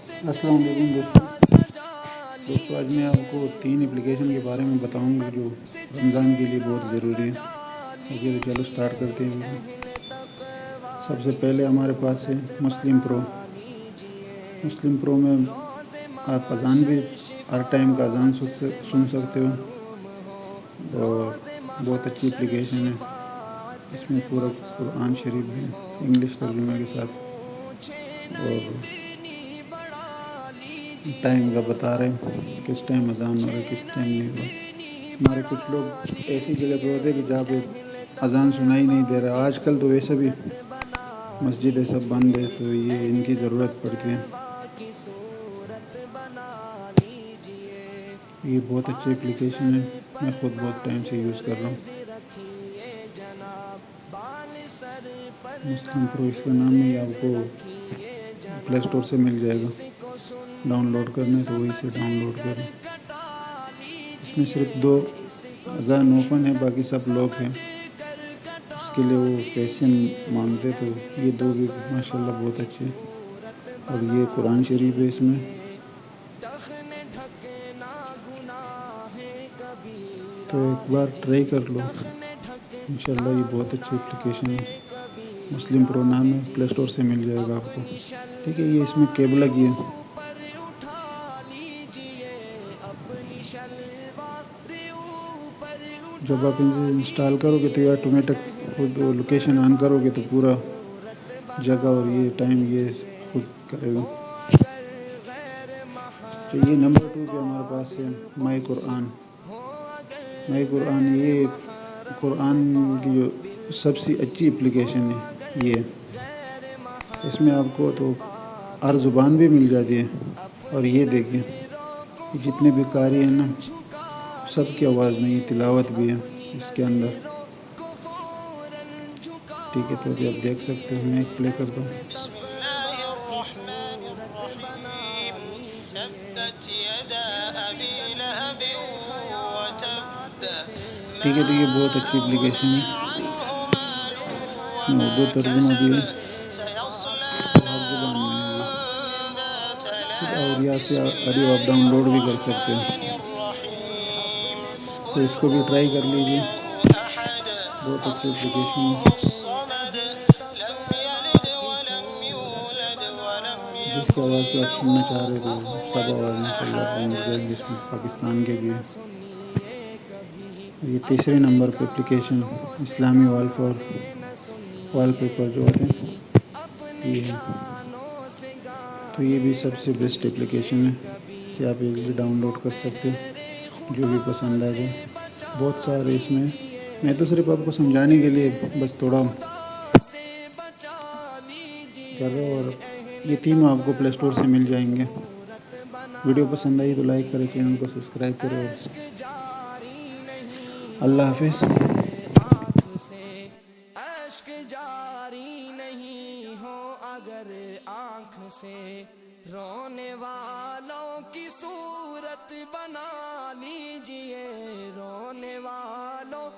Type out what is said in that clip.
السلام علیکم دوستوں آج میں آپ کو 3 اپلیکیشن کے بارے میں بتاؤں گا جو رمضان کے لیے بہت ضروری ہے۔ اوکے، تو چلو سٹارٹ کرتے ہیں ویڈیو۔ سب سے پہلے ہمارے پاس ہے مسلم پرو۔ مسلم پرو میں آپ اذان بھی ہر ٹائم کا اذان سن سکتے ہو، اور بہت اچھی اپلیکیشن ہے۔ اس میں پورا قرآن شریف بھی ہے انگلش ترجمے کے ساتھ، اور ٹائم کا بتا رہے ہیں کس ٹائم اذان ہو رہا ہے کس ٹائم نہیں ہو رہا۔ ہمارے کچھ لوگ ایسی جگہ پہ ہوتے ہیں کہ جہاں پہ اذان سنائی نہیں دے رہا۔ آج کل تو ویسے بھی مسجدیں سب بند ہے، تو یہ ان کی ضرورت پڑتی ہے۔ یہ بہت اچھی اپلیکیشن ہے، میں خود بہت ٹائم سے یوز کر رہا ہوں۔ مسلم پرو اس کا نام ہے، یہ آپ کو پلے اسٹور سے مل جائے گا۔ ڈاؤن لوڈ کرنا ہے تو وہی سے ڈاؤن لوڈ کریں۔ اس میں صرف 2 اذان اوپن ہے، باقی سب لاک ہیں۔ اس کے لیے وہ پیسے مانگتے، تو یہ 2 بھی ماشاءاللہ بہت اچھے ہیں۔ اور یہ قرآن شریف ہے اس میں۔ تو ایک بار ٹرائی کر لو، انشاءاللہ یہ بہت اچھی اپلیکیشن ہے۔ مسلم پرو نام ہے، پلے اسٹور سے مل جائے گا آپ کو۔ ٹھیک ہے، یہ اس میں کیبل لگی ہے۔ جب آپ انسٹال کرو گے تو یہ آٹومیٹک خود لوکیشن آن کرو گے تو پورا جگہ اور یہ ٹائم یہ خود کرے گا۔ یہ نمبر 2 پہ ہمارے پاس ہے مائی قرآن۔ مائی قرآن یہ قرآن کی جو سب سے اچھی اپلیکیشن ہے یہ۔ اس میں آپ کو تو ہر زبان بھی مل جاتی ہے، اور یہ دیکھیں جتنے بھی قاری ہیں نا سب کی آواز میں یہ تلاوت بھی ہے اس کے اندر۔ ٹھیک ہے، تو ابھی آپ دیکھ سکتے ہو، میں ایک پلے کرتا ہوں۔ ٹھیک ہے، تو یہ بہت اچھی اپلیکیشن ہے، اس میں اردو ترجمہ بھی ہے، ہر زبان میں ہے یہ۔ ٹھیک ہے، اور یہاں سے آڈیو آپ ڈاؤن لوڈ بھی کر سکتے ہو، تو اس کو بھی ٹرائی کر لیجیے، بہت اچھی اپلیکیشن ہے۔ جس کی آواز پہ آپ سننا چاہ رہے تو سب آواز انشاءاللہ آپ کو مل جائیں گے، اس میں پاکستان کے بھی ہیں۔ یہ تیسرے نمبر پہ اپلیکیشن اسلامی وال پیپر جو ہوتے ہیں یہ ہے۔ تو یہ بھی سب سے بیسٹ اپلیکیشن ہے، اسے آپ ایزلی ڈاؤن لوڈ کر سکتے ہو، جو بھی پسند آ جائے۔ بہت سارے اس میں تو صرف آپ کو سمجھانے کے لیے بس تھوڑا کر رہے ہو، اور یہ تینوں آپ کو پلے اسٹور سے مل جائیں گے۔ ویڈیو پسند آئی تو لائک کریں، چینل کو سبسکرائب کریں، اور اللہ حافظ۔ اشک جاری نہیں ہو اگر آنکھ سے، رونے والوں کی صورت بنا لیجئے، رونے والوں